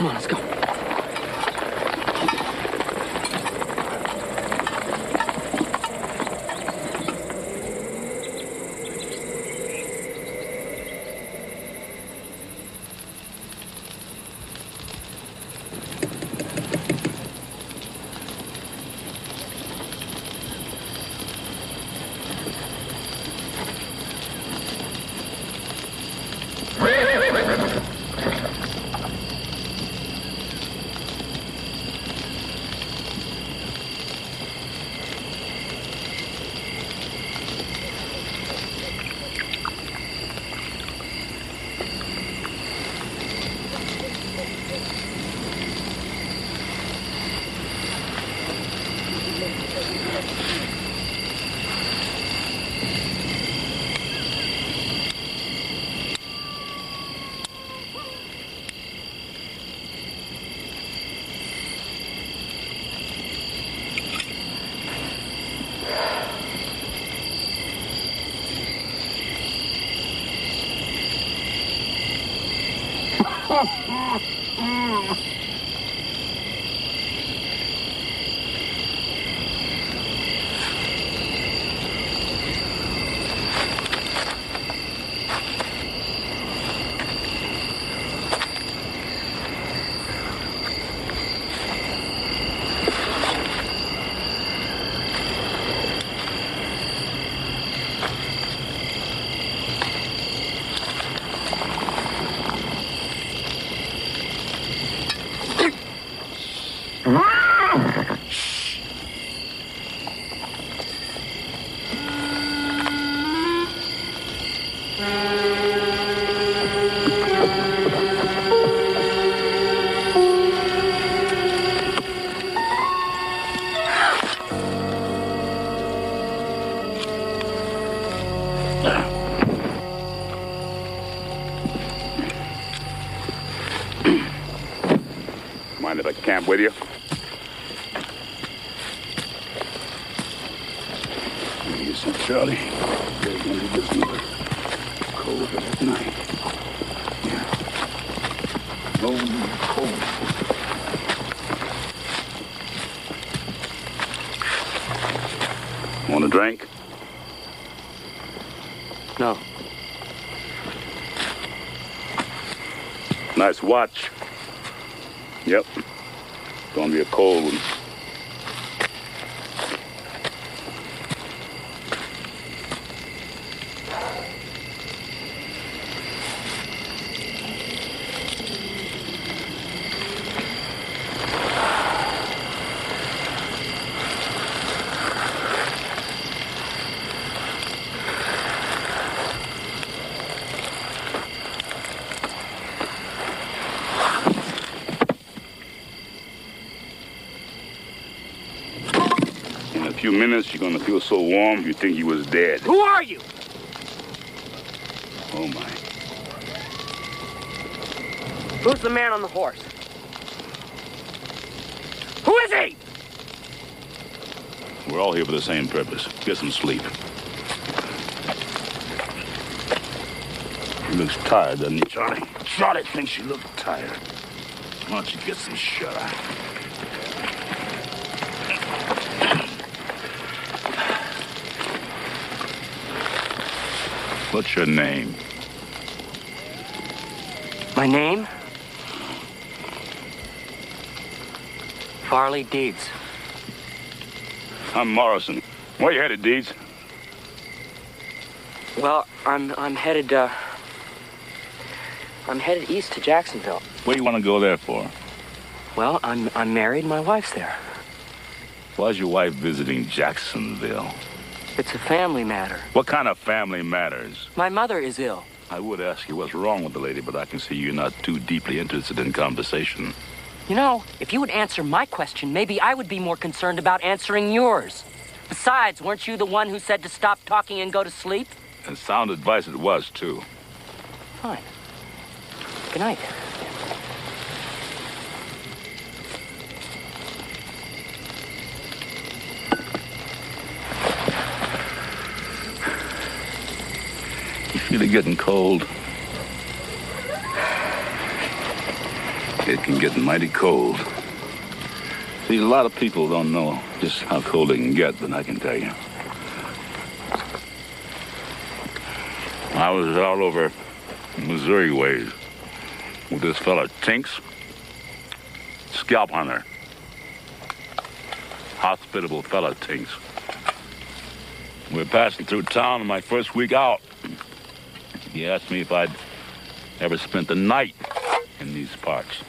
Come on, let's go. Mind if I camp with you? Give you some, Charlie. They're going to this another cold at night. Yeah. Lonely, cold. Want a drink? No. Nice watch. Yep. Gonna be a cold one. In a few minutes, you're gonna feel so warm, you think you was dead. Who are you? Oh, my. Who's the man on the horse? Who is he? We're all here for the same purpose. Get some sleep. He looks tired, doesn't he, Charlie? Charlie thinks you look tired. Why don't you get some shut-eye? What's your name? My name? Farley Deeds. I'm Morrison. Where you headed, Deeds? Well, I'm headed east to Jacksonville. Where do you want to go there for? Well, I'm married. My wife's there. Why's your wife visiting Jacksonville? It's a family matter. What kind of family matters? My mother is ill. I would ask you what's wrong with the lady, but I can see you're not too deeply interested in conversation. You know, if you would answer my question, maybe I would be more concerned about answering yours. Besides, weren't you the one who said to stop talking and go to sleep? And sound advice it was, too. Fine. Good night. You feel it getting cold? it can get mighty cold. See, a lot of people don't know just how cold it can get, but I can tell you. I was all over Missouri ways with this fella Tinks, scalp hunter. Hospitable fella, Tinks. We were passing through town on my first week out. He asked me if I'd ever spent the night in these parts.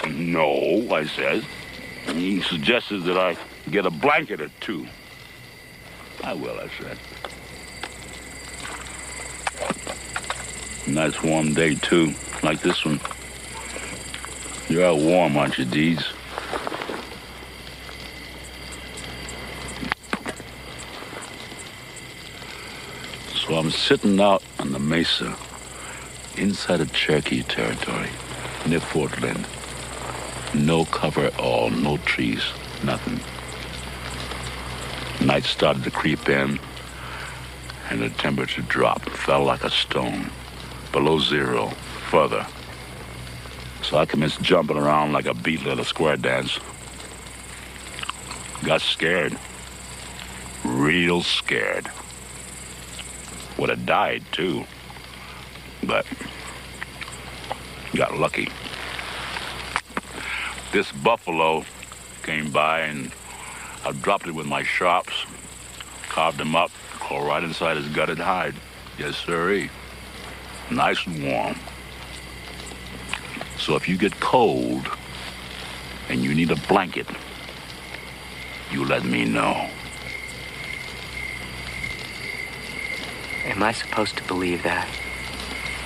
No, I said. He suggested that I get a blanket or two. I will, I said. Nice warm day, too, like this one. You're out warm, aren't you, Deeds? So I'm sitting out on the mesa, inside of Cherokee territory, near Fort Lynn. No cover at all, no trees, nothing. Night started to creep in, and the temperature dropped, fell like a stone, below zero, further. So I commenced jumping around like a beetle at a square dance. Got scared, real scared. Would have died, too. But got lucky. This buffalo came by, and I dropped it with my sharps, carved him up, crawled right inside his gutted hide. Yes, sirree. Nice and warm. So if you get cold and you need a blanket, you let me know. Am I supposed to believe that?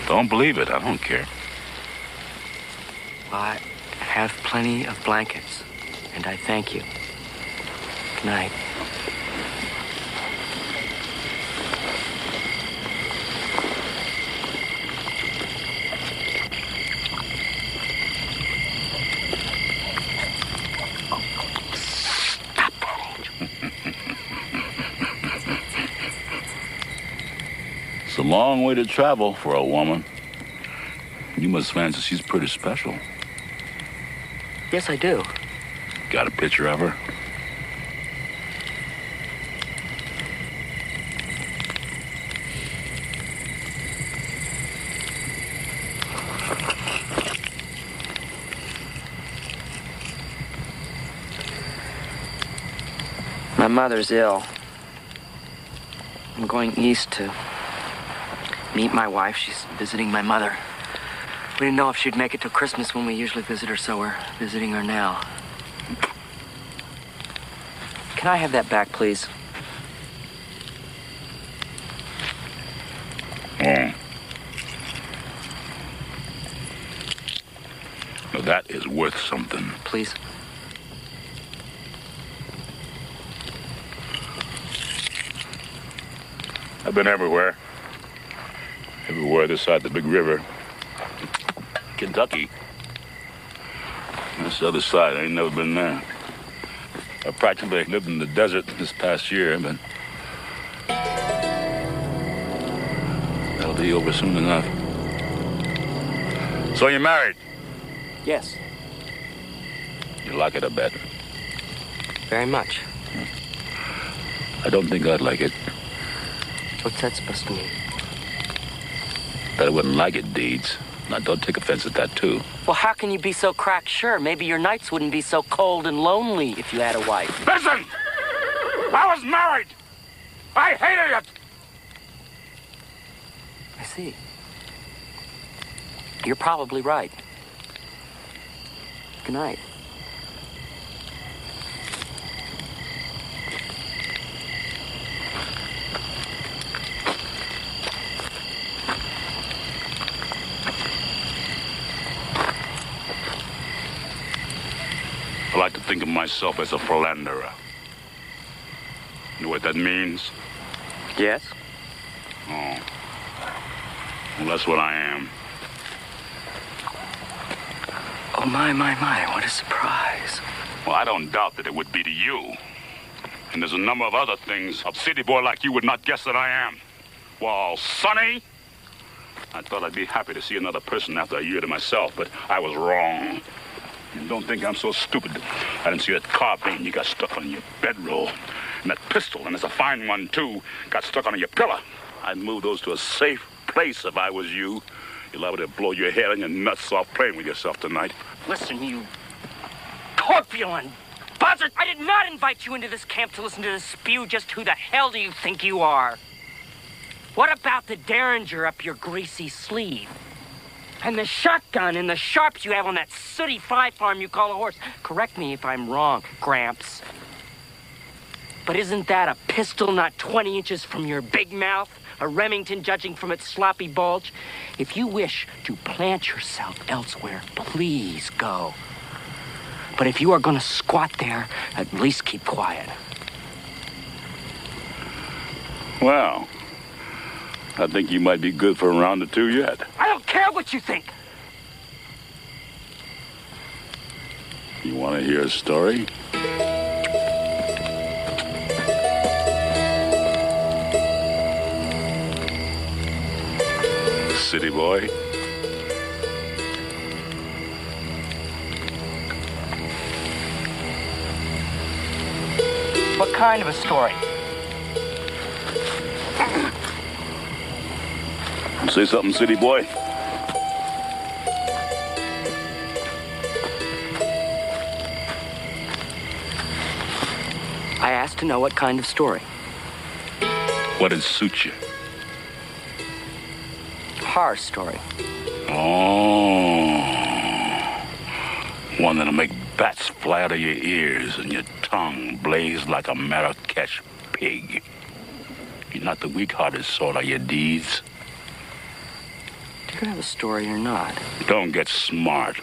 Don't believe it. I don't care. Well, I have plenty of blankets, and I thank you. Good night. Stop that, Angel. It's a long way to travel for a woman. You must fancy she's pretty special. Yes, I do. Got a picture of her? My mother's ill. I'm going east to meet my wife. She's visiting my mother. We didn't know if she'd make it till Christmas when we usually visit her, so we're visiting her now. Can I have that back, please? Oh. Well, that is worth something. Please. I've been everywhere. Everywhere this side of the big river. Kentucky. That's the other side. I ain't never been there. I practically lived in the desert this past year, but that'll be over soon enough. So you're married? Yes, You like it, I bet. very much. I don't think I'd like it. What's that supposed to mean? That I wouldn't like it, Deeds. Now, don't take offense at that, too. Well, how can you be so cracked sure? Maybe your nights wouldn't be so cold and lonely if you had a wife. Listen! I was married! I hated it! I see. You're probably right. Good night. I like to think of myself as a philanderer. You know what that means? Yes? Oh. Well, that's what I am. Oh, my, what a surprise. Well, I don't doubt that it would be to you. And there's a number of other things a city boy like you would not guess that I am. Well, Sonny, I thought I'd be happy to see another person after a year to myself, but I was wrong. And don't think I'm so stupid. I didn't see that carbine you got stuck on your bedroll. And that pistol, and it's a fine one, too, got stuck on your pillow. I'd move those to a safe place if I was you. You're liable to blow your head and your nuts off playing with yourself tonight. Listen, you corpulent buzzard! I did not invite you into this camp to listen to this spew. Just who the hell do you think you are? What about the Derringer up your greasy sleeve? And the shotgun and the sharps you have on that sooty fly farm you call a horse? Correct me if I'm wrong, Gramps. But isn't that a pistol not 20 inches from your big mouth? A Remington, judging from its sloppy bulge? If you wish to plant yourself elsewhere, please go. But if you are going to squat there, at least keep quiet. Well, I think you might be good for a round or two yet. I don't care what you think. You want to hear a story? City boy. What kind of a story? Say something, city boy. I asked to know what kind of story. What'd suit you? Horror story. Oh. One that'll make bats fly out of your ears and your tongue blaze like a Marrakesh pig. You're not the weak-hearted sort, are you, Deeds? Do you have a story or not? Don't get smart.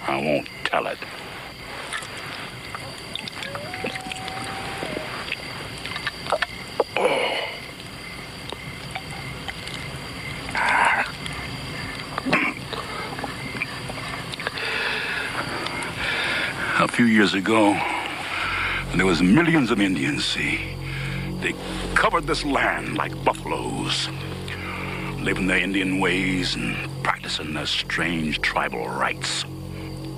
I won't tell it. A few years ago, there was millions of Indians, see. They covered this land like buffaloes, living their Indian ways and practicing their strange tribal rites.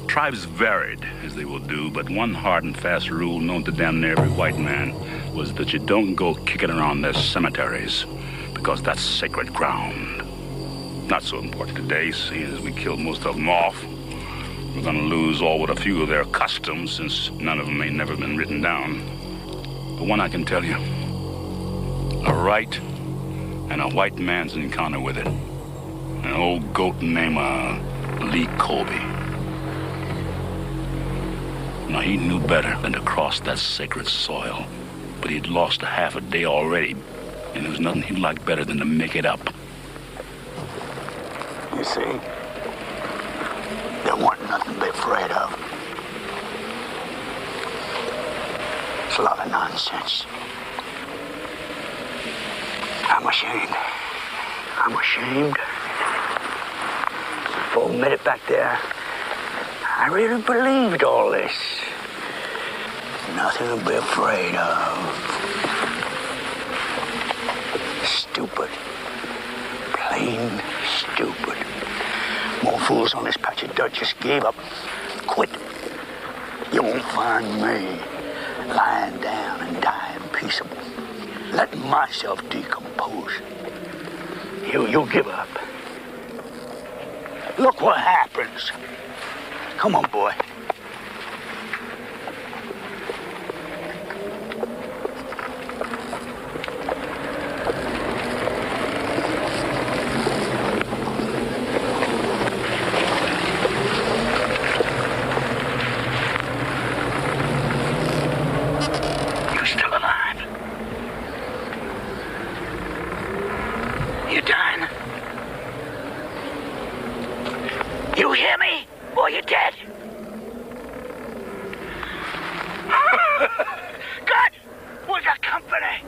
Tribes varied, as they will do, but one hard and fast rule known to damn near every white man was that you don't go kicking around their cemeteries, because that's sacred ground. Not so important today, seeing as we killed most of them off. We're gonna lose all but a few of their customs, since none of them ain't never been written down. But one I can tell you, a right and a white man's encounter with it. An old goat named Lee Colby. Now, he knew better than to cross that sacred soil, but he'd lost a half a day already, and there was nothing he'd like better than to make it up. You see, there wasn't nothing to be afraid of. It's a lot of nonsense. I'm ashamed. I'm ashamed. For a minute back there, I really believed all this. Nothing to be afraid of. Stupid. Plain stupid. More fools on this patch of dirt just gave up. Quit. You won't find me lying down and dying peaceable. Letting myself decompose. You'll give up. Look what happens. Come on, boy. You're still alive. You're dying. You hear me? Or you're dead. God, we got company.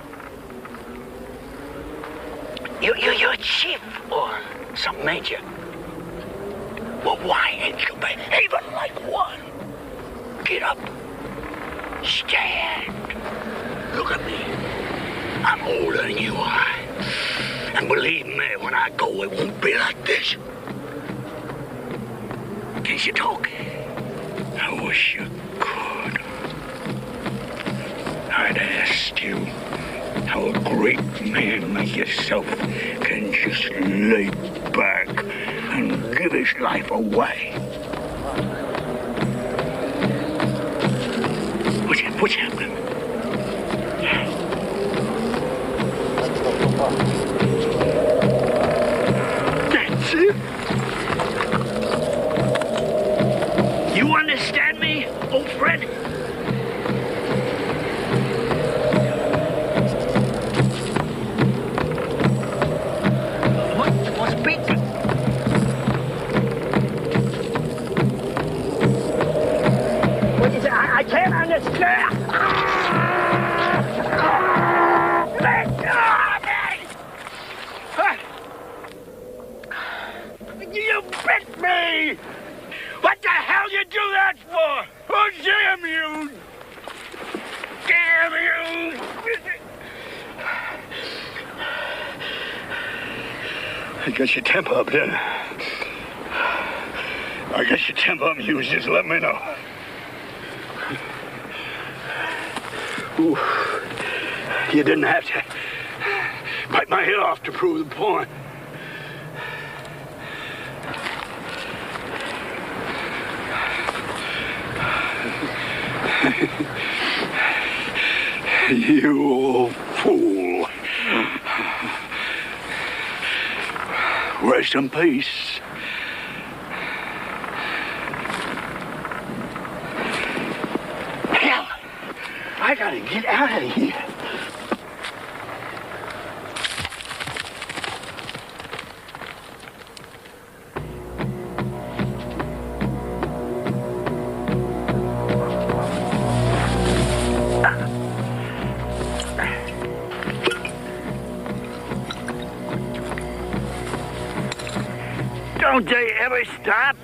You're a chief or something, ain't you? Well, why ain't you behaving like one? Get up. Stand. Look at me. I'm older than you are. And believe me, when I go, it won't be like this. Can't you talk? I wish you could. I'd asked you how a great man like yourself can just lay back and give his life away. What's happening? That's it. You understand me, old friend? What's beating? What is it? I can't understand. Let go of me! You bit me! What the hell you do that for? Oh, damn you! Damn you! I got your temper up, didn't I? I got your temper up, you just let me know. Ooh. You didn't have to bite my head off to prove the point. You old fool. Rest in peace. Hell, I gotta get out of here. Don't they ever stop?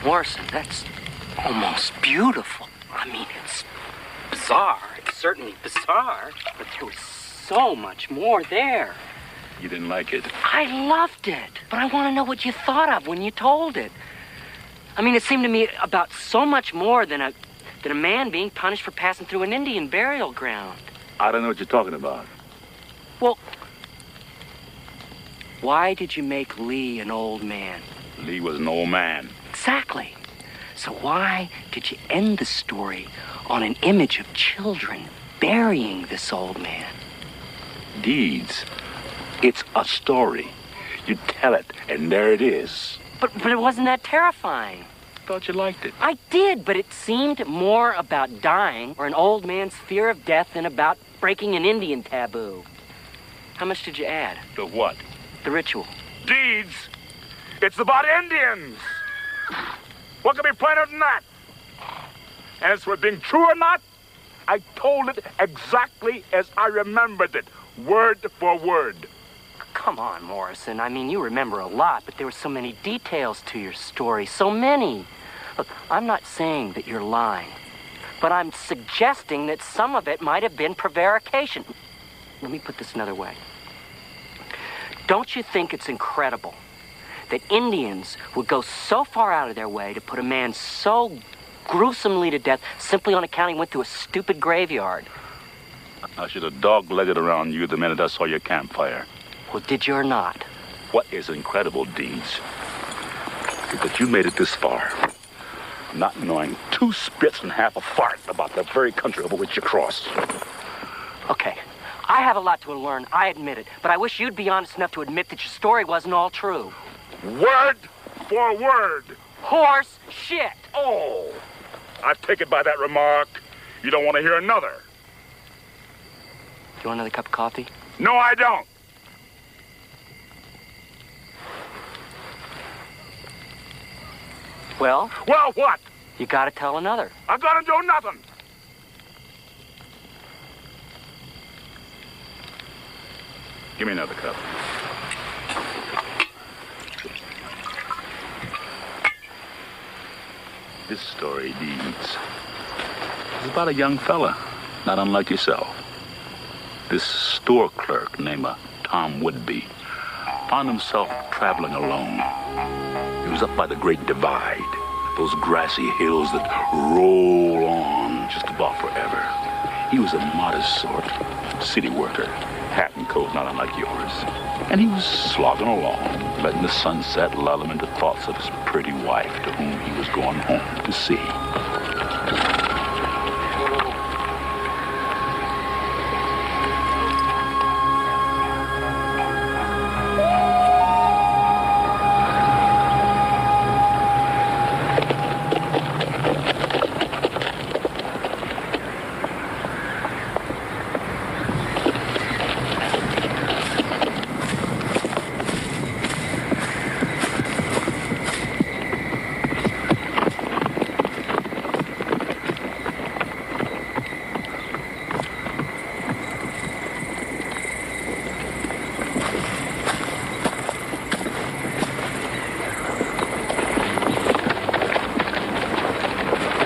Morrison, that's almost beautiful. I mean, it's bizarre. It's certainly bizarre, but there was so much more there. You didn't like it? I loved it, but I want to know what you thought of when you told it. I mean, it seemed to me about so much more than a man being punished for passing through an Indian burial ground. I don't know what you're talking about. Well, why did you make Lee an old man? Lee was an old man. Exactly. So why did you end the story on an image of children burying this old man? Deeds. It's a story. You tell it, and there it is. But it wasn't that terrifying. Thought you liked it. I did, but it seemed more about dying or an old man's fear of death than about breaking an Indian taboo. How much did you add? The what? The ritual. Deeds. It's about Indians. What could be plainer than that? And as for being true or not, I told it exactly as I remembered it, word for word. Come on, Morrison. I mean, you remember a lot, but there were so many details to your story. So many. Look, I'm not saying that you're lying, but I'm suggesting that some of it might have been prevarication. Let me put this another way. Don't you think it's incredible that Indians would go so far out of their way to put a man so gruesomely to death simply on account he went through a stupid graveyard? I should have dog-legged around you the minute I saw your campfire. Well, did you or not? What is incredible, Deeds, is that you made it this far, not knowing two spits and half a fart about the very country over which you crossed. Okay, I have a lot to learn, I admit it, but I wish you'd be honest enough to admit that your story wasn't all true. Word for word. Horse shit. Oh, I take it by that remark, you don't want to hear another. You want another cup of coffee? No, I don't. Well? Well, what? You gotta tell another. I gotta do nothing. Give me another cup. This story, Deeds, is about a young fella, not unlike yourself. This store clerk named Tom Woodby found himself traveling alone. He was up by the Great Divide, those grassy hills that roll on just about forever. He was a modest sort, city worker, hat and coat not unlike yours. And he was slogging along, letting the sunset lull him into thoughts of his pretty wife to whom he was going home to see.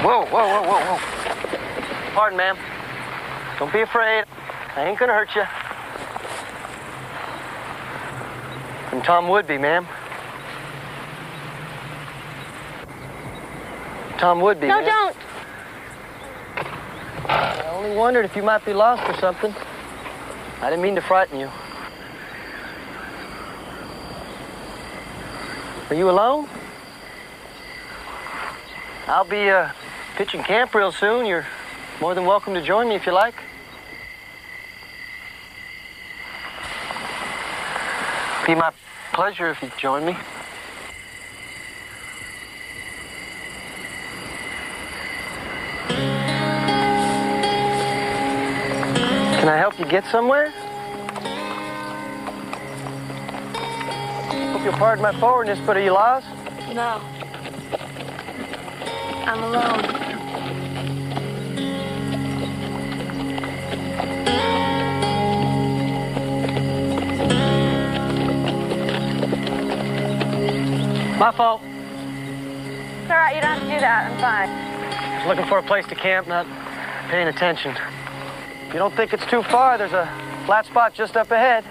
Whoa. Pardon, ma'am. Don't be afraid. I ain't gonna hurt you. I'm Tom Woodby, ma'am. Tom Woodby, No, ma'am. don't. I only wondered if you might be lost or something. I didn't mean to frighten you. Are you alone? I'll be pitching camp real soon. You're more than welcome to join me if you like. Be my pleasure if you'd join me. Can I help you get somewhere? Hope you'll pardon my forwardness, but are you lost? No. I'm alone. My fault. It's all right, you don't have to do that. I'm fine. Just looking for a place to camp, not paying attention. If you don't think it's too far, there's a flat spot just up ahead.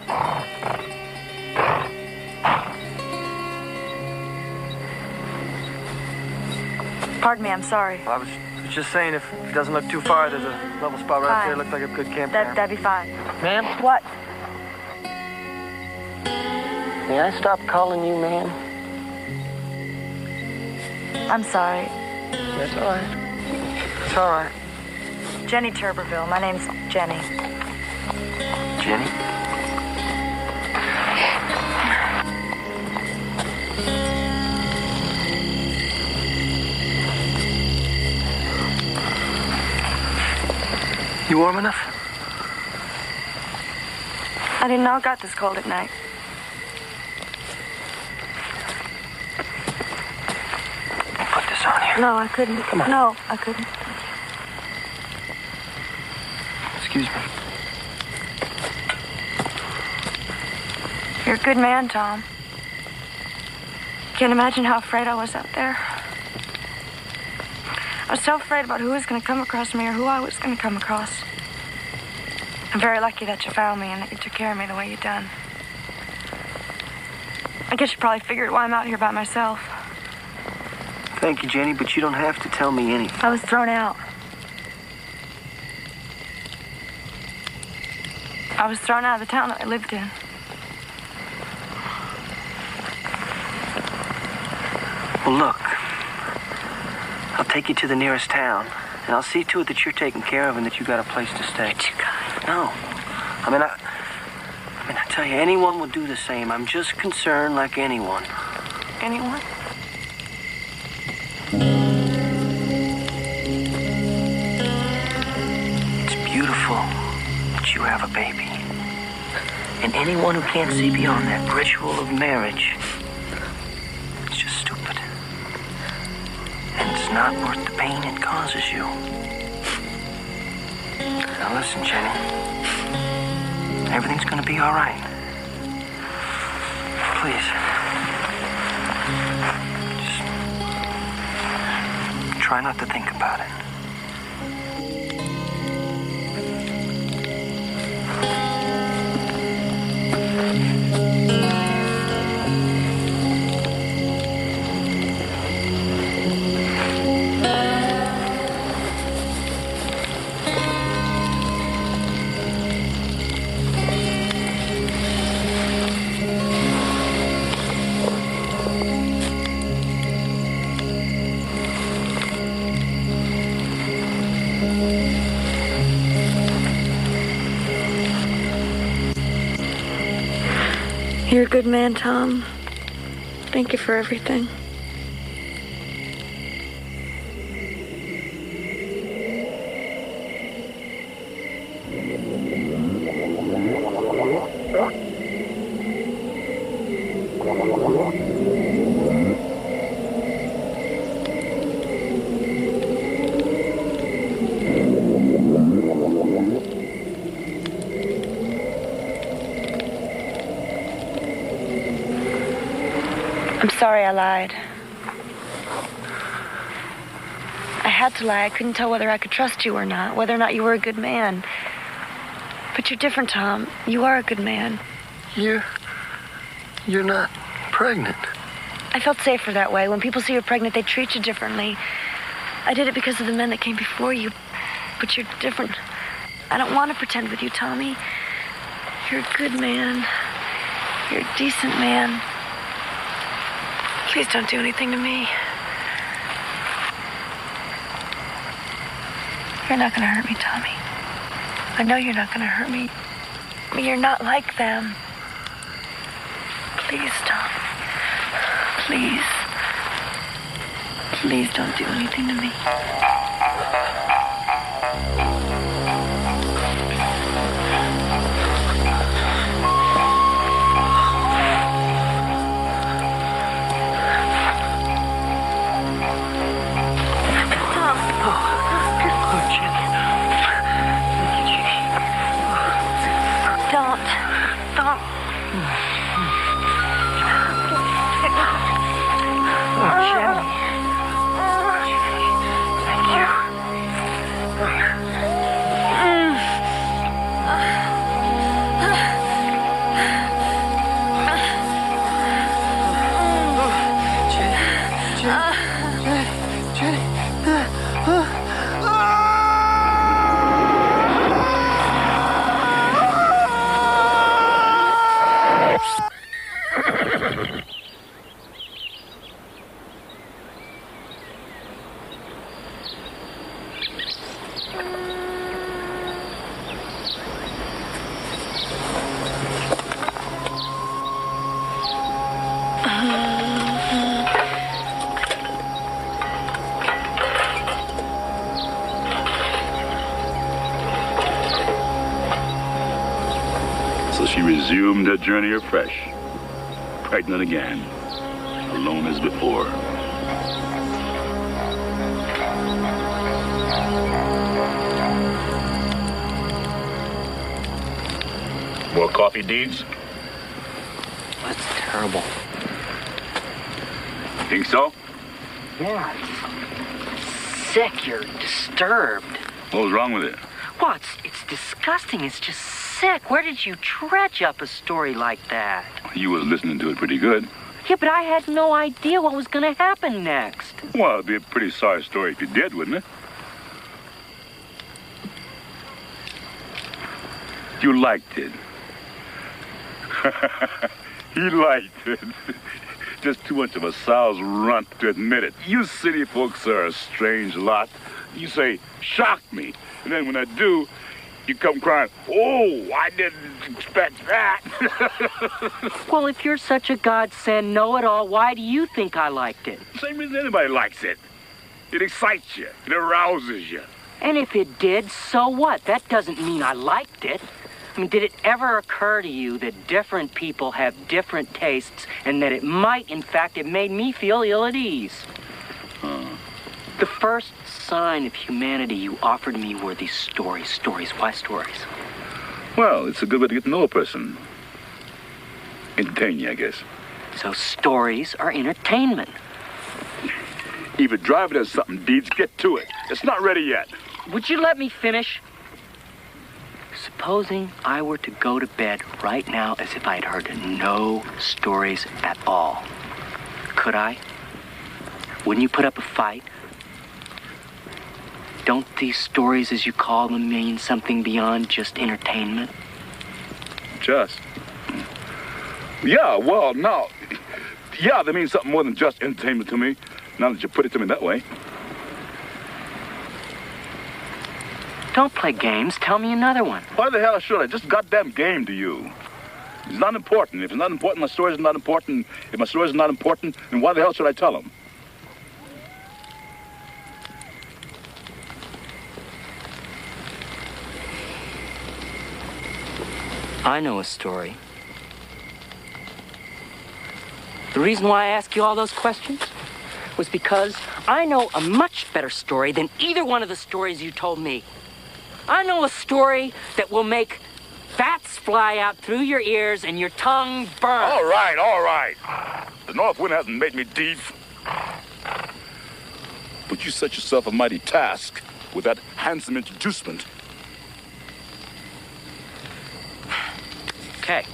Pardon me, I'm sorry. Well, I was just saying, if it doesn't look too far, there's a level spot right there. It looks like a good campground. That'd be fine. Ma'am? What? May I stop calling you ma'am? I'm sorry. That's all right. It's all right. Jenny Turberville. My name's Jenny. Jenny? You warm enough? I didn't know it got this cold at night. Put this on here. No, I couldn't. Come on. No, I couldn't. Excuse me. You're a good man, Tom. Can't imagine how afraid I was out there. I was so afraid about who was going to come across me or who I was going to come across. I'm very lucky that you found me and that you took care of me the way you done. I guess you probably figured why I'm out here by myself. Thank you, Jenny, but you don't have to tell me anything. I was thrown out. I was thrown out of the town that I lived in. Well, look. I'll take you to the nearest town, and I'll see to it that you're taken care of and that you got a place to stay. You're too kind. No. I mean, I tell you, anyone would do the same. I'm just concerned like anyone. Anyone? It's beautiful that you have a baby. And anyone who can't see beyond that ritual of marriage, it's just stupid. And it's not worth the pain it causes you. Now listen, Jenny. Everything's gonna be all right. Please. Just try not to think about it. You're a good man, Tom. Thank you for everything. I'm sorry I lied. I had to lie. I couldn't tell whether I could trust you or not, whether or not you were a good man. But you're different, Tom. You are a good man. You're not pregnant. I felt safer that way. When people see you're pregnant, they treat you differently. I did it because of the men that came before you. But you're different. I don't want to pretend with you, Tommy. You're a good man. You're a decent man. Please don't do anything to me. You're not going to hurt me, Tommy. I know you're not going to hurt me. I mean, you're not like them. Please, Tom. Please. Please don't do anything to me. So she resumed her journey afresh, pregnant again, alone as before. More coffee, Deeds? That's terrible. Think so? Yeah, it's sick. You're disturbed. What was wrong with it? Well, it's disgusting. It's just sick. Where did you dredge up a story like that? You was listening to it pretty good. Yeah, but I had no idea what was going to happen next. Well, it'd be a pretty sorry story if you did, wouldn't it? You liked it. He liked it. Just too much of a sow's runt to admit it. You city folks are a strange lot. You say, shock me. And then when I do, you come crying, oh, I didn't expect that. Well, if you're such a godsend know-it-all, why do you think I liked it? Same reason anybody likes it. It excites you. It arouses you. And if it did, so what? That doesn't mean I liked it. I mean, did it ever occur to you that different people have different tastes and that it might, in fact, it made me feel ill at ease? The first sign of humanity you offered me were these stories. Stories. Why stories? Well, it's a good way to get to know a person. Entertain you, I guess. So stories are entertainment. If it drive it as something, Deeds, get to it. It's not ready yet. Would you let me finish? Supposing I were to go to bed right now as if I had heard no stories at all. Could I? Wouldn't you put up a fight? Don't these stories, as you call them, mean something beyond just entertainment? Just? Yeah, well, no. Yeah, they mean something more than just entertainment to me, now that you put it to me that way. Don't play games. Tell me another one. Why the hell should I? Just goddamn game to you. It's not important. If it's not important, my story's not important. If my story's not important, then why the hell should I tell them? I know a story. The reason why I ask you all those questions was because I know a much better story than either one of the stories you told me. I know a story that will make fats fly out through your ears and your tongue burn. All right, all right. The north wind hasn't made me deaf. But you set yourself a mighty task with that handsome introducement. Okay.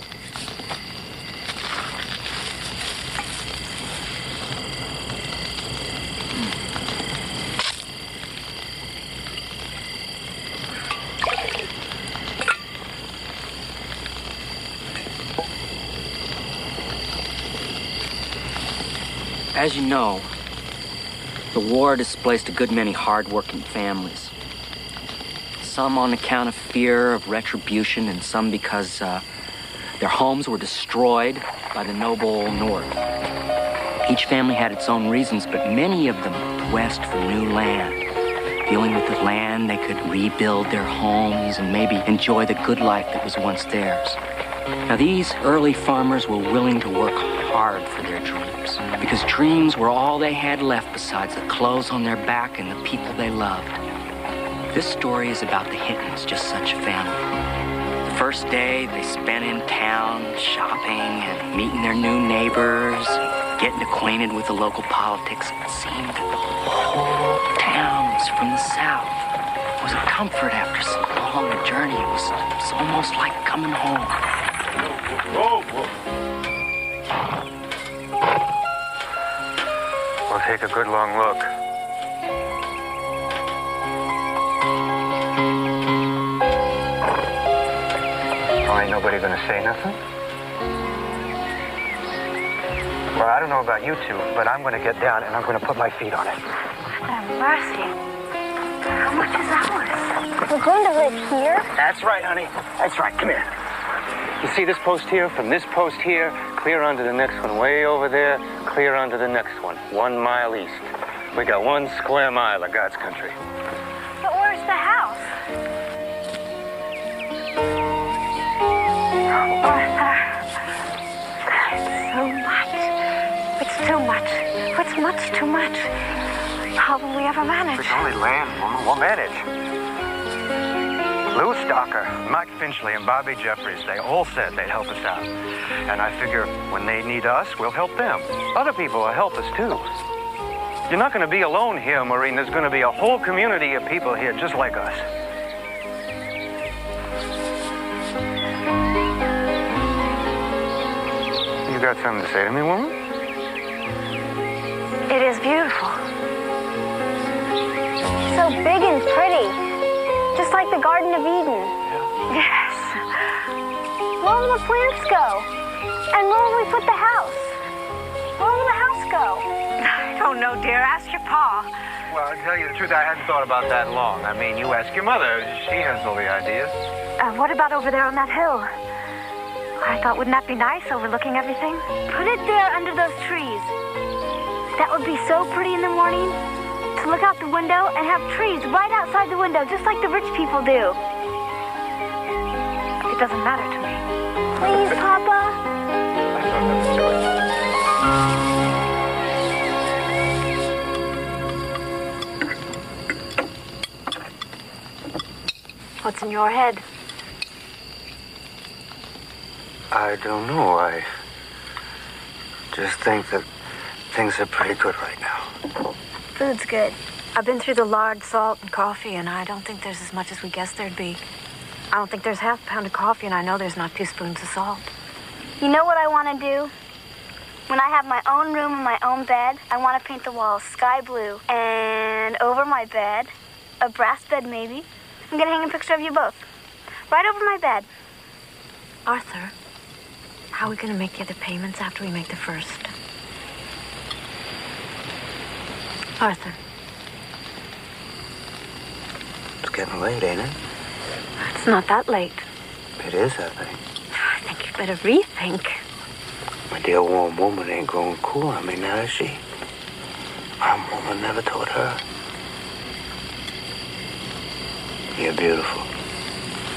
As you know, the war displaced a good many hard-working families. Some on account of fear of retribution, and some because their homes were destroyed by the noble North. Each family had its own reasons, but many of them looked west for new land. Feeling with the land, they could rebuild their homes and maybe enjoy the good life that was once theirs. Now, these early farmers were willing to work hard for their dreams, because dreams were all they had left besides the clothes on their back and the people they loved. This story is about the Hintons, just such a family. The first day they spent in town shopping and meeting their new neighbors, getting acquainted with the local politics. It seemed that the whole town was from the South. It was a comfort after so long a journey. It was almost like coming home. We'll take a good long look. Oh, ain't nobody gonna say nothing? Well, I don't know about you two, but I'm gonna get down and I'm gonna put my feet on it. Mercy. How much is ours? We're going to live here? That's right, honey. That's right. Come here. You see this post here? From this post here, clear onto the next one. Way over there, clear onto the next one. 1 mile east. We got 1 square mile of God's country. But where's the house? Arthur. It's so much. It's too much. It's much too much. How will we ever manage? It's only land, woman. We'll manage. Lou Stocker, Mike Finchley, and Bobby Jeffries, they all said they'd help us out. And I figure when they need us, we'll help them. Other people will help us, too. You're not going to be alone here, Maureen. There's going to be a whole community of people here just like us. You got something to say to me, woman? It is beautiful. So big and pretty. Just like the Garden of Eden. Yes. Where will the plants go? And where will we put the house? Where will the house go? I don't know, dear. Ask your pa. Well, to tell you the truth, I hadn't thought about that long. I mean, you ask your mother. She has all the ideas. What about over there on that hill? I thought, wouldn't that be nice, overlooking everything? Put it there under those trees. That would be so pretty in the morning. To look out the window and have trees right outside the window, just like the rich people do. It doesn't matter to me. Please, Papa? What's in your head? I don't know. I just think that things are pretty good right now. Food's good. I've been through the lard, salt, and coffee, and I don't think there's as much as we guessed there'd be. I don't think there's half a pound of coffee, and I know there's not 2 spoons of salt. You know what I want to do? When I have my own room and my own bed, I want to paint the walls sky blue. And over my bed, a brass bed maybe, I'm going to hang a picture of you both. Right over my bed. Arthur, how are we going to make the other payments after we make the first? Arthur. It's getting late, ain't it? It's not that late. It is, I think. I think you'd better rethink. My dear warm woman ain't growing cool on me now, is she? My woman never told her. You're beautiful.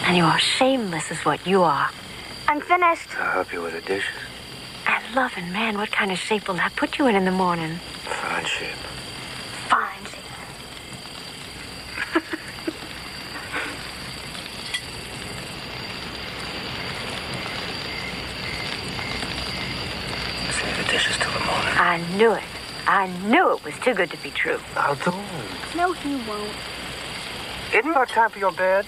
And you are shameless is what you are. I'm finished. I'll help you with the dishes. And loving, man, what kind of shape will that put you in the morning? Fine shape. Fine shape. Save the dishes till the morning. I knew it. I knew it was too good to be true. I'll do. No, he won't. Isn't it time for your bed?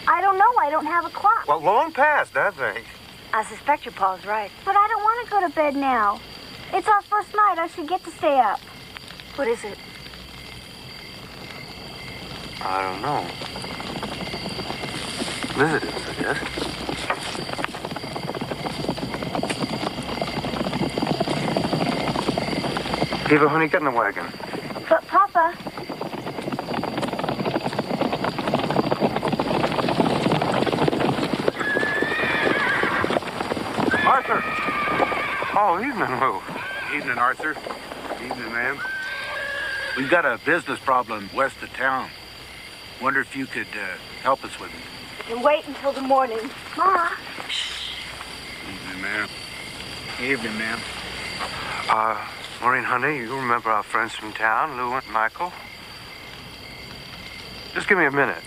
I don't know. I don't have a clock. Well, long past, I think. I suspect your pa's right. But I don't want to go to bed now. It's our first night. I should get to stay up. What is it? I don't know. Visitors, I guess. Eva, honey, get in the wagon. But, Papa... Arthur! Oh, evening, Lou. Evening, Arthur. Evening, ma'am. We've got a business problem west of town. Wonder if you could help us with it. And wait until the morning. Ma. Evening, ma'am. Evening, ma'am. Maureen, honey, you remember our friends from town, Lou and Michael? Just give me a minute.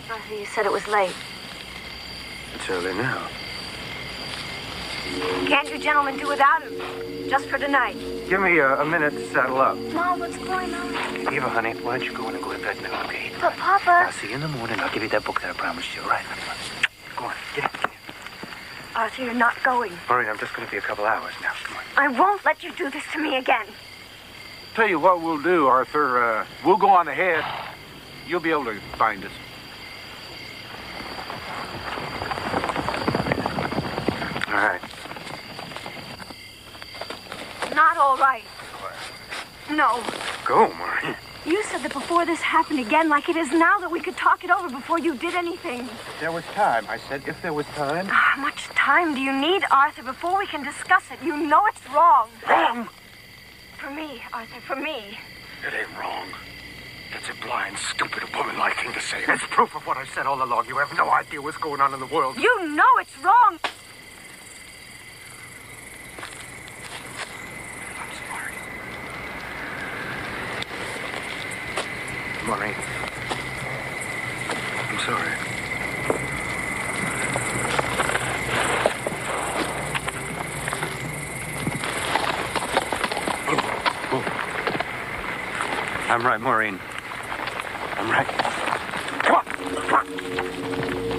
Arthur, you said it was late. It's early now. Can't you gentlemen do without him? Just for tonight. Give me a minute to settle up. Mom, what's going on? Eva, honey, why don't you go in and go to bed now, okay? But, Papa... I'll see you in the morning. I'll give you that book that I promised you, all right? Go on, get in. Arthur, you're not going. Maureen, I'm just going to be a couple hours now. Come on. I won't let you do this to me again. Tell you what we'll do, Arthur. We'll go on ahead. You'll be able to find us. All right. Not all right. No. Go, Maureen. You said that before this happened again, like it is now, that we could talk it over before you did anything. There was time. I said if there was time. How much time do you need, Arthur, before we can discuss it? You know it's wrong. Wrong? For me, Arthur, for me. It ain't wrong. It's a blind, stupid, woman-like thing to say. It's proof of what I said all along. You have no idea what's going on in the world. You know it's wrong. I'm sorry. Maureen. I'm sorry. I'm right, Maureen. I'm right. Come on, come on.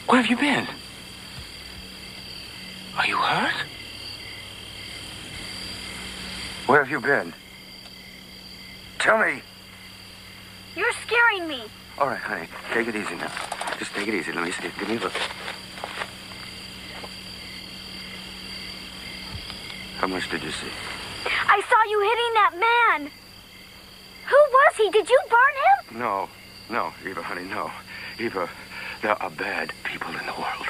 Where have you been? Are you hurt? Where have you been? Tell me. You're scaring me. All right, honey. Take it easy now. Just take it easy. Let me see. Give me a look. How much did you see? I saw you hitting that man. Who was he? Did you burn him? No. No, Eva, honey, no. Eva, there are bad people in the world.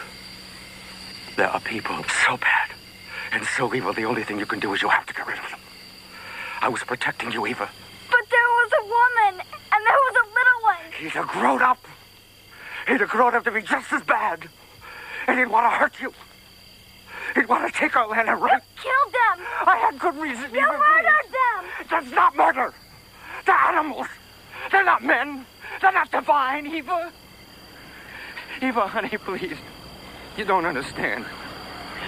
There are people so bad and so evil, the only thing you can do is you have to get rid of them. I was protecting you, Eva. But there was a woman, and there was a little one. He's a grown-up. He'd have grown up to be just as bad. And he'd want to hurt you. He'd want to take our land and rape. You killed them. I had good reason, You Eva. murdered them. That's not murder. They're animals. They're not men. They're not divine, Eva. Eva, honey, please. You don't understand.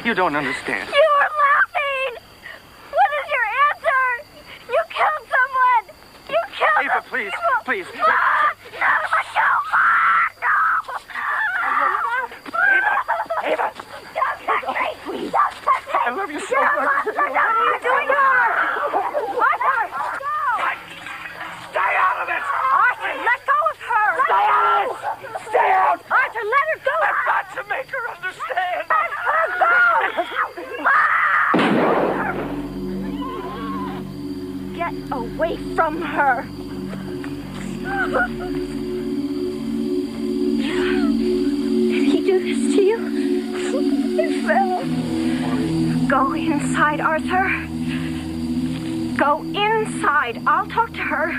You don't understand. You were laughing. What is your answer? You killed someone. You killed Eva, them. please, You- please. Ah, no, no. Eva! Don't touch me. Please. Don't touch me. I love you so much. doing to her? Arthur! Go! Stay out of it! Arthur, let go of her! Stay out of it! Stay out! Arthur, let her go! I've got to make her understand! Let her go! Get away from her! Did he do this to you? He fell. Go inside, Arthur. Go inside. I'll talk to her.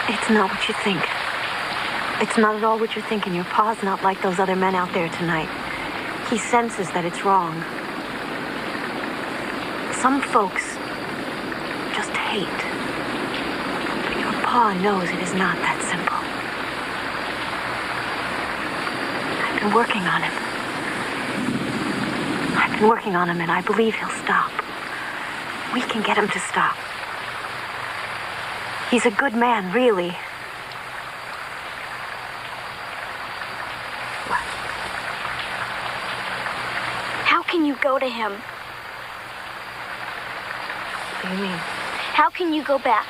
It's not what you think. It's not at all what you're thinking. Your pa's not like those other men out there tonight. He senses that it's wrong. Some folks just hate. But your pa knows it is not that simple. I've been working on him. I've been working on him, and I believe he'll stop. We can get him to stop. He's a good man, really. What? How can you go to him? What do you mean? How can you go back?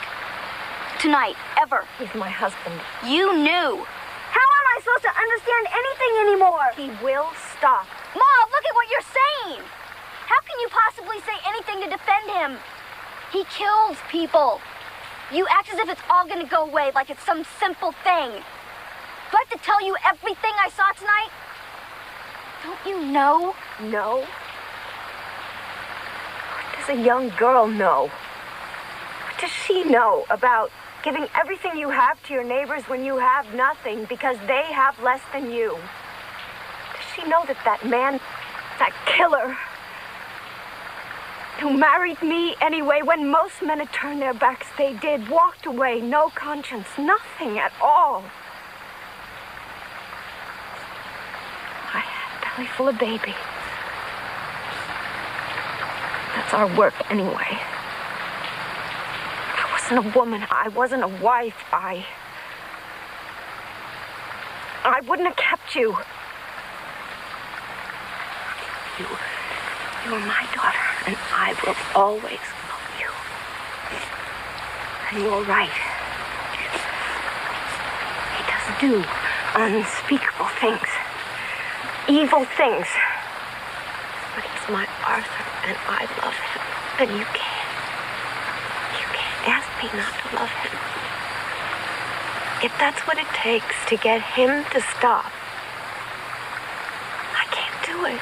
Tonight, ever. He's my husband. You knew. How am I supposed to understand anything anymore? He will stop. Mom, look at what you're saying. How can you possibly say anything to defend him? He kills people. You act as if it's all gonna go away, like it's some simple thing. Do I have to tell you everything I saw tonight? Don't you know? No? What does a young girl know? What does she know about giving everything you have to your neighbors when you have nothing because they have less than you? Does she know that that man, that killer, who married me anyway, when most men had turned their backs, they did, walked away, no conscience, nothing at all. I had a belly full of baby. That's our work anyway. I wasn't a woman. I wasn't a wife. I wouldn't have kept you. You are my daughter, and I will always love you. And you're right. He does do unspeakable things, evil things. But he's my Arthur, and I love him. And you can't ask me not to love him. If that's what it takes to get him to stop, I can't do it.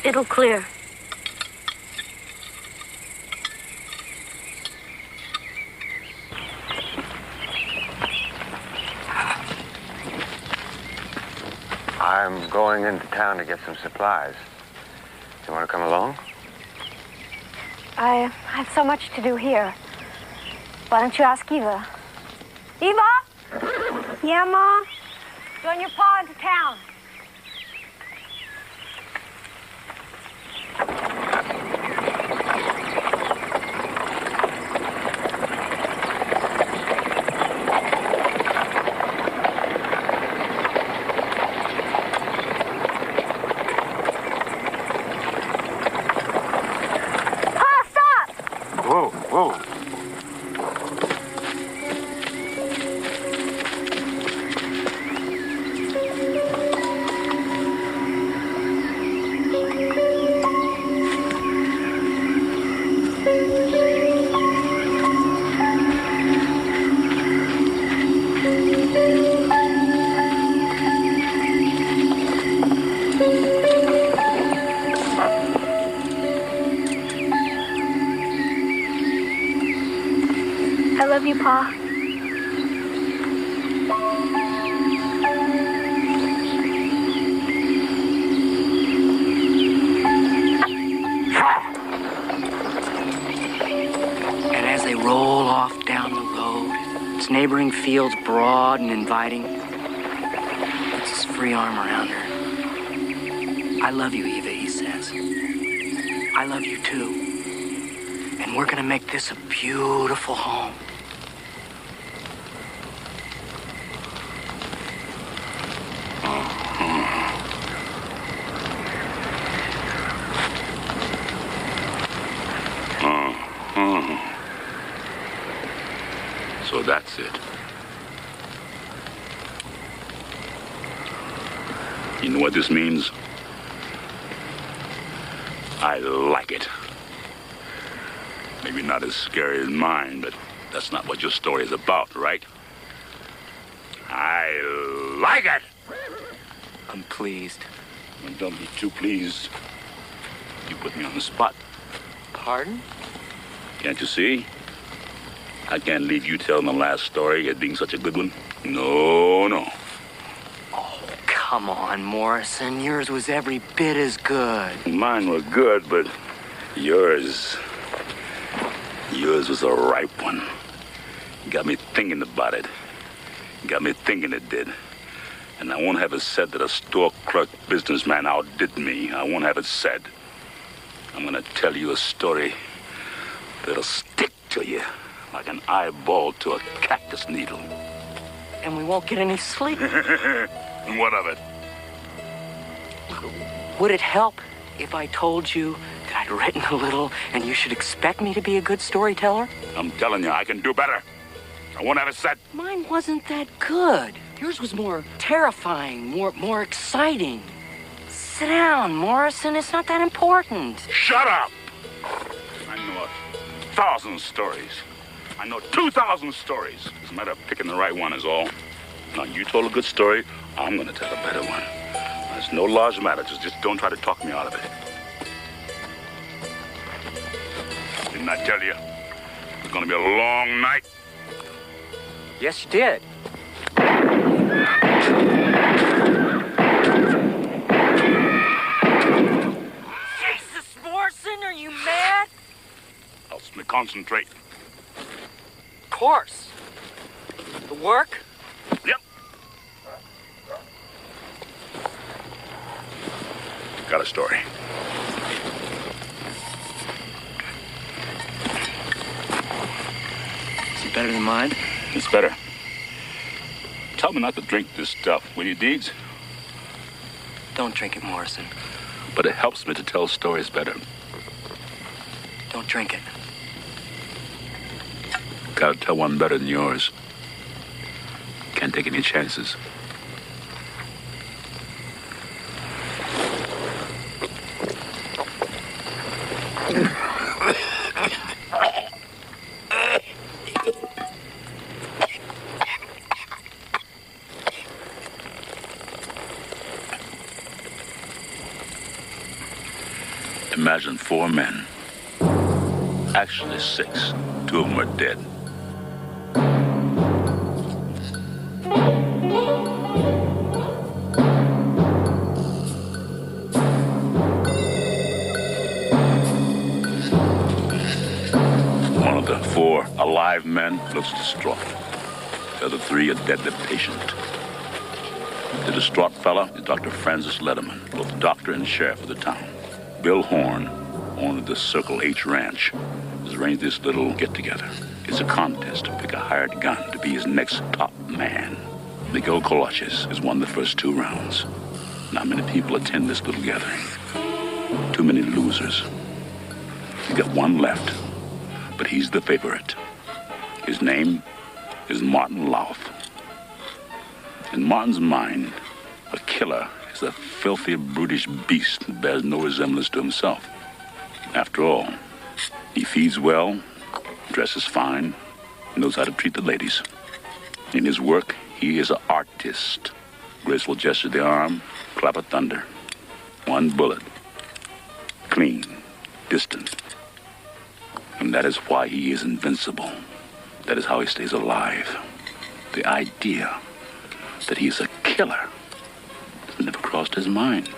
It'll clear. I'm going into town to get some supplies. You want to come along? I have so much to do here. Why don't you ask Eva? Eva? Yeah, Ma? Join your pa into town. I love you, Pa. And as they roll off down the road, its neighboring fields broad and inviting, puts his free arm around her. I love you, Eva, he says. I love you, too. And we're gonna make this a beautiful home. So that's it. You know what this means? I like it. Maybe not as scary as mine, but that's not what your story is about, right? I like it! I'm pleased. Well, don't be too pleased. You put me on the spot. Pardon? Can't you see? I can't leave you telling the last story as being such a good one. No, no. Oh, come on, Morrison. Yours was every bit as good. Mine were good, but yours was a ripe one. Got me thinking about it. Got me thinking it did. And I won't have it said that a store clerk businessman outdid me. I won't have it said. I'm gonna tell you a story that'll stick to you like an eyeball to a cactus needle. And we won't get any sleep. And what of it? Would it help if I told you that I'd written a little and you should expect me to be a good storyteller? I'm telling you, I can do better. I won't have it said. Mine wasn't that good. Yours was more terrifying, more exciting. Sit down, Morrison. It's not that important. Shut up! I know 1,000 stories. I know 2,000 stories. It's a matter of picking the right one is all. Now, you told a good story. I'm going to tell a better one. It's no large matter. Just don't try to talk me out of it. Didn't I tell you? It's going to be a long night. Yes, you did. Jesus, Morrison, are you mad? Helps me concentrate. Of course. The work? Yep. Got a story. Is it better than mine? It's better. Tell me not to drink this stuff, will you, Deeds? Don't drink it, Morrison. But it helps me to tell stories better. Don't drink it. Gotta tell one better than yours. Can't take any chances. Imagine 4 men. Actually 6. 2 of them are dead. the 4 alive men looks distraught. The other 3 are deadly patient. The distraught fella is Dr. Francis Letterman, both doctor and sheriff of the town. Bill Horn, owner of the Circle H Ranch, has arranged this little get-together. It's a contest to pick a hired gun to be his next top man. Miguel Colaches has won the first 2 rounds. Not many people attend this little gathering. Too many losers. We got one left, but he's the favorite. His name is Martin Louth. In Martin's mind, a killer is a filthy, brutish beast that bears no resemblance to himself. After all, he feeds well, dresses fine, knows how to treat the ladies. In his work, he is an artist. Graceful gesture of the arm, clap of thunder. One bullet. Clean, distant. And that is why he is invincible. That is how he stays alive. The idea that he is a killer never crossed his mind.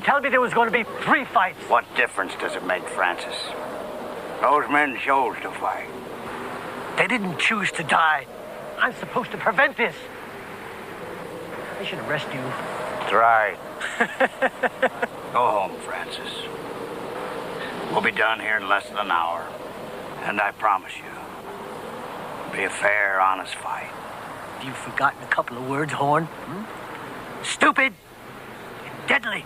Tell me there was going to be 3 fights. What difference does it make, Francis? Those men chose to fight. They didn't choose to die. I'm supposed to prevent this. I should arrest you. That's right. Go home, Francis. We'll be done here in less than an hour. And I promise you, it'll be a fair, honest fight. You've forgotten a couple of words, Horn. Stupid and deadly.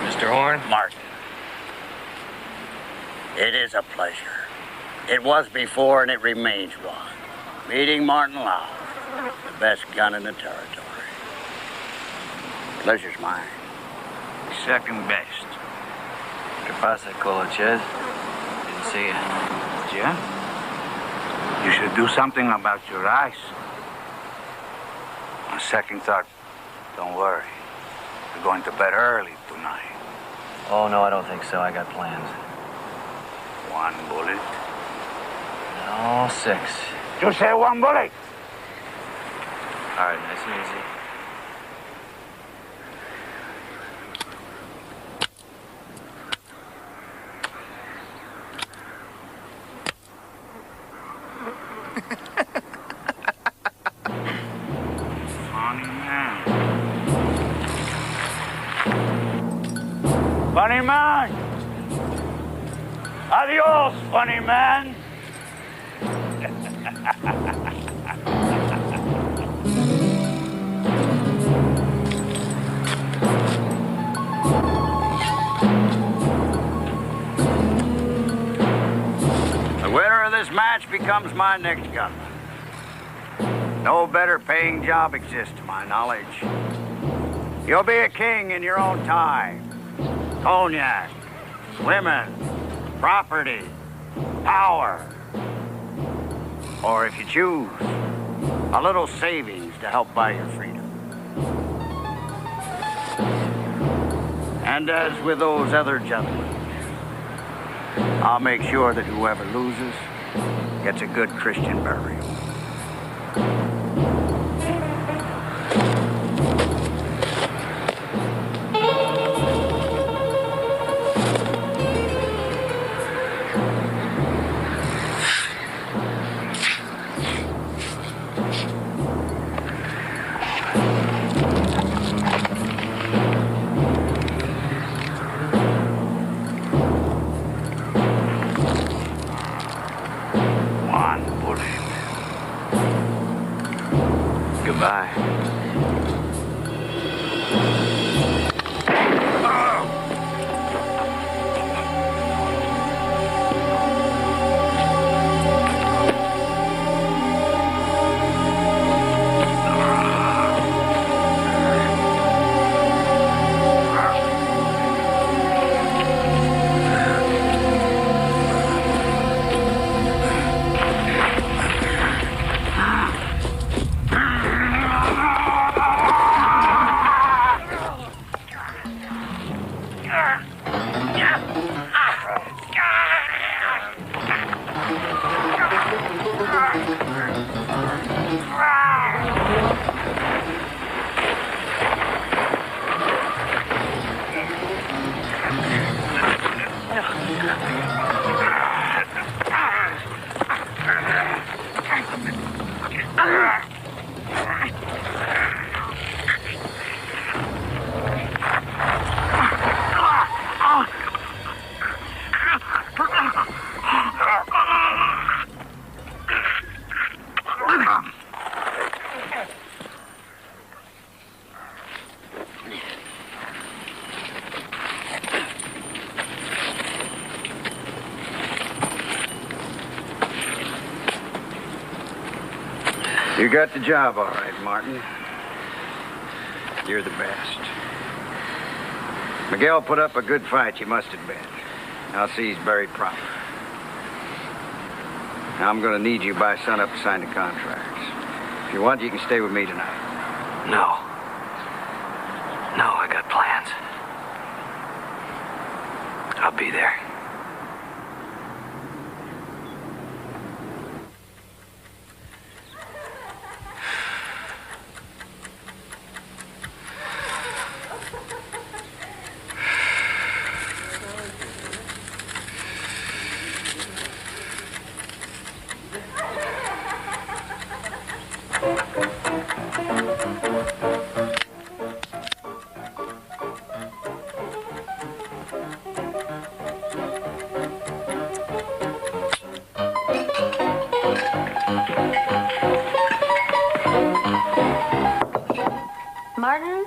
Mr. Horn? Martin. It is a pleasure. It was before and it remains one. Meeting Martin Louth, the best gun in the territory. Pleasure's mine. Second best. ¿Qué pasa, Colaches? Didn't see you. Jim, you should do something about your eyes. On second thought, don't worry. You're going to bed early tonight. Oh, no, I don't think so. I got plans. 1 bullet. No, 6. You say 1 bullet? All right, nice and easy. Funny man! Adios, funny man! The winner of this match becomes my next gunman. No better paying job exists to my knowledge. You'll be a king in your own time. Cognac, women, property, power. Or if you choose, a little savings to help buy your freedom. And as with those other gentlemen, I'll make sure that whoever loses gets a good Christian burial. You got the job all right, Martin. You're the best. Miguel put up a good fight, you must admit. I'll see he's buried proper. Now, I'm gonna need you by sunup to sign the contracts. If you want, you can stay with me tonight. No. No, I got plans. I'll be there. Martin?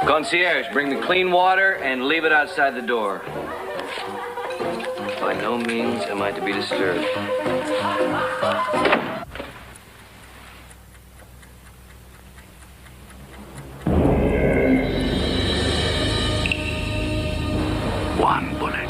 Concierge, bring the clean water and leave it outside the door. By no means am I to be disturbed. One bullet.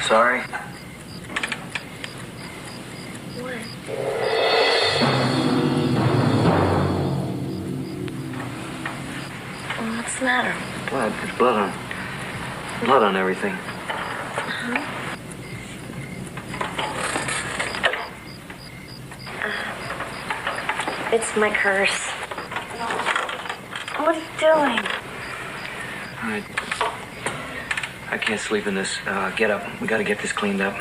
Sorry? What? What's the matter? Blood. There's blood on everything. It's my curse. What are you doing? I can't sleep in this. Get up. We gotta get this cleaned up.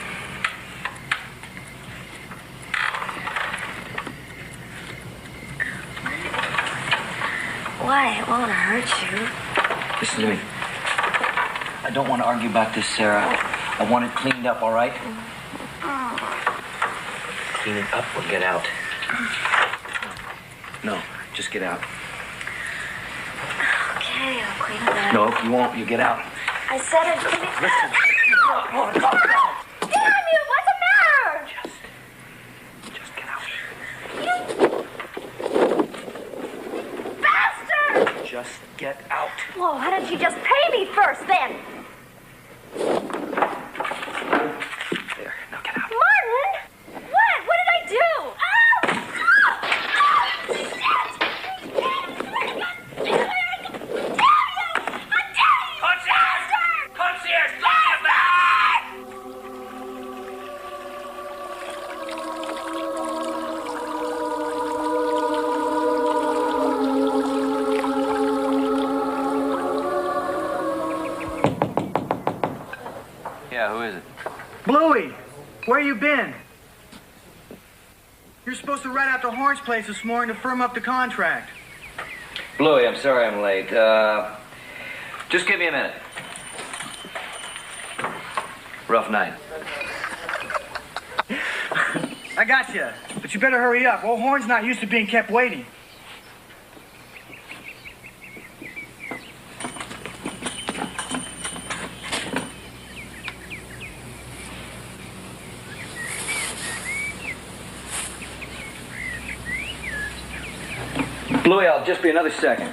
Why? It won't hurt you. Listen to me. I don't want to argue about this, Sarah. I want it cleaned up, all right? Clean it up or get out. No, just get out. Okay, I'll clean it up. No, you won't. You get out. I said I'd clean it up. Damn you! What's the matter? Just get out. Bastard! Just get out. Whoa, why don't you just pay me first then? There, now get out. Martin! What? What did I do? Oh! Concierge, look at that! Where you been? You're supposed to ride out to Horn's place this morning to firm up the contract. Bluey, I'm sorry I'm late. Just give me a minute. Rough night. I got you, but you better hurry up. Old Horn's not used to being kept waiting. Bluey, I'll just be another second.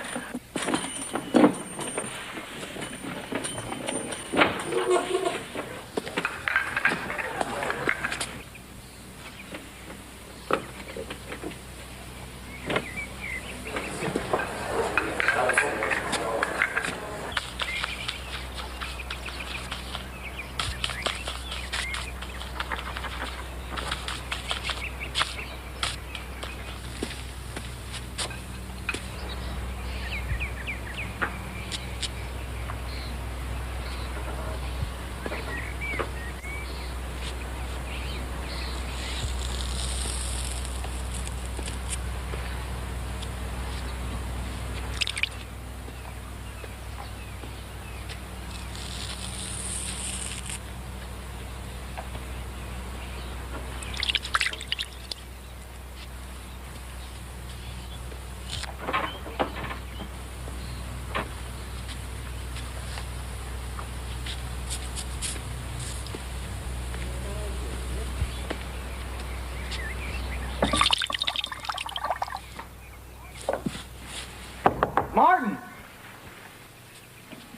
Martin!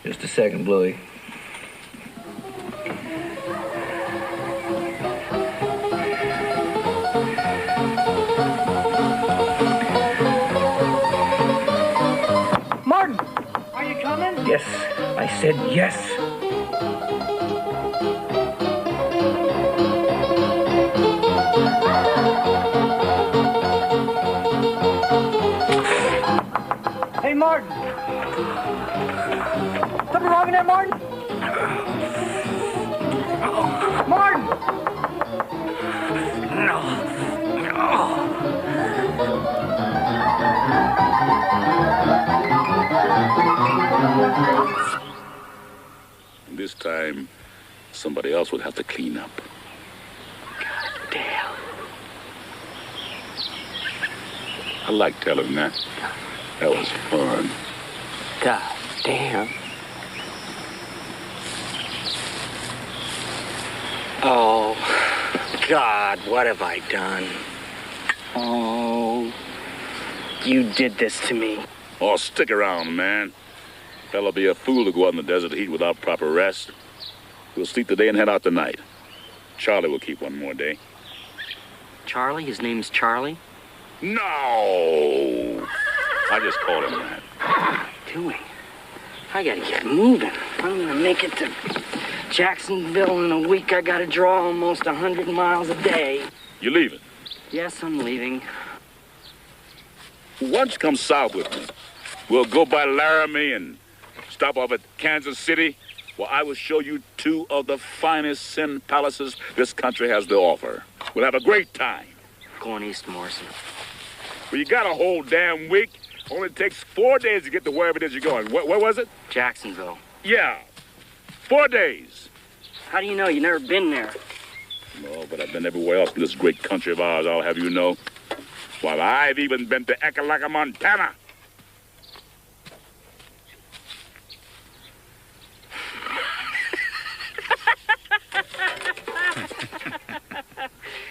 Just a second, Bluey. Martin! Are you coming? Yes, I said yes. Hey, Martin! Something wrong in there, Martin? Martin! This time, somebody else would have to clean up. God damn. I like telling that. That was fun. God damn. Oh, God, what have I done? Oh, you did this to me. Oh, stick around, man. Fella'll be a fool to go out in the desert heat without proper rest. We'll sleep today and head out tonight. Charlie will keep one more day. Charlie? His name's Charlie? No! I just called him that. Doing? I gotta get moving. I'm gonna make it to Jacksonville in a week. I gotta draw almost 100 miles a day. You leaving? Yes, I'm leaving. Why don't you come south with me? We'll go by Laramie and stop off at Kansas City, where I will show you two of the finest sin palaces this country has to offer. We'll have a great time. Going east, Morrison. Well, you got a whole damn week. Only takes 4 days to get to wherever it is you're going. Where was it? Jacksonville. Yeah. 4 days. How do you know? You never been there. No, but I've been everywhere else in this great country of ours, I'll have you know. While I've even been to Ekalaka, Montana.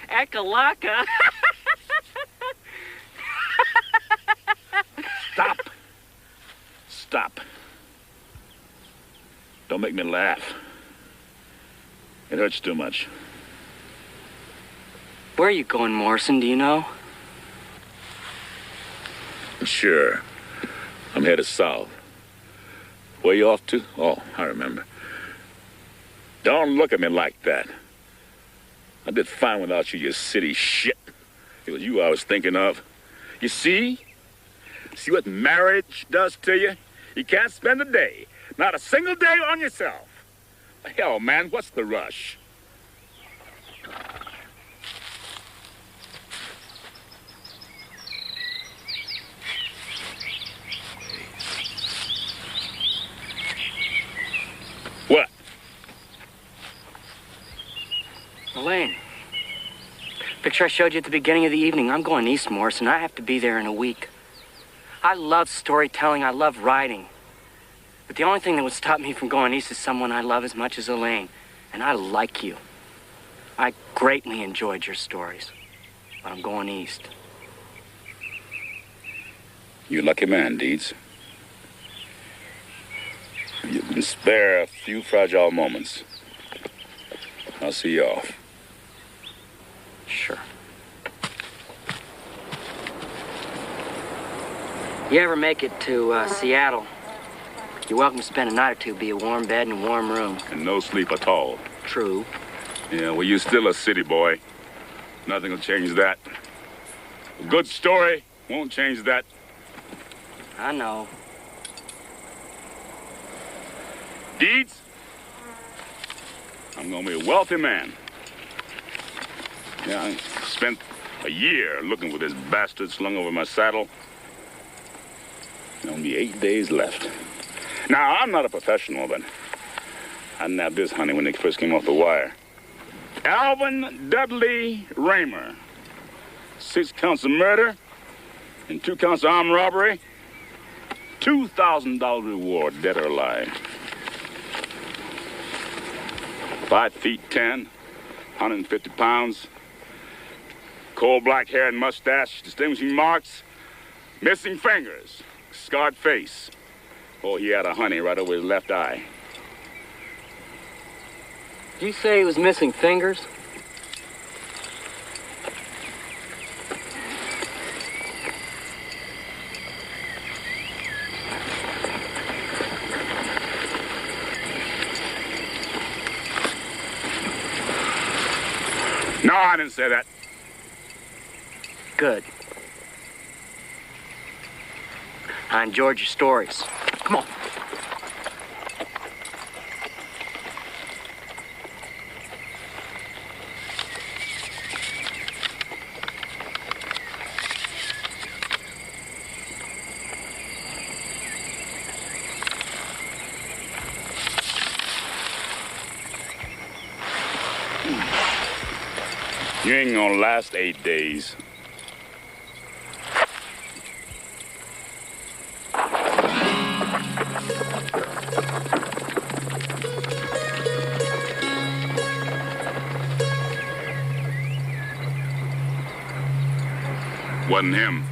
Ekalaka? Stop. Stop. Don't make me laugh. It hurts too much. Where are you going, Morrison? Do you know? Sure. I'm headed south. Where you off to? Oh, I remember. Don't look at me like that. I did fine without you, you city shit. It was you I was thinking of. You see? See what marriage does to you? You can't spend a day, not a single day on yourself. Hell, man, what's the rush? Picture I showed you at the beginning of the evening. I'm going east, Morris, and I have to be there in a week. I love storytelling. I love writing. But the only thing that would stop me from going east is someone I love as much as Elaine. And I like you. I greatly enjoyed your stories. But I'm going east. You're a lucky man, Deeds. You can spare a few fragile moments. I'll see you off. Sure. You ever make it to Seattle, you're welcome to spend a night or two, be a warm bed and a warm room. And no sleep at all. True. Yeah, well, you're still a city boy. Nothing will change that. A good story won't change that. I know. Deeds, I'm gonna be a wealthy man. Yeah, I spent a year looking for this bastard slung over my saddle. Only 8 days left. Now, I'm not a professional, but I nabbed this honey when they first came off the wire. Alvin Dudley Raymer. 6 counts of murder and 2 counts of armed robbery. $2,000 reward, dead or alive. 5 feet 10, 150 pounds. Coal black hair and mustache, distinguishing marks. Missing fingers, scarred face. Oh, he had a honey right over his left eye. Did you say he was missing fingers? No, I didn't say that. Good. I enjoyed your stories. Come on. You ain't gonna last 8 days. Wasn't him.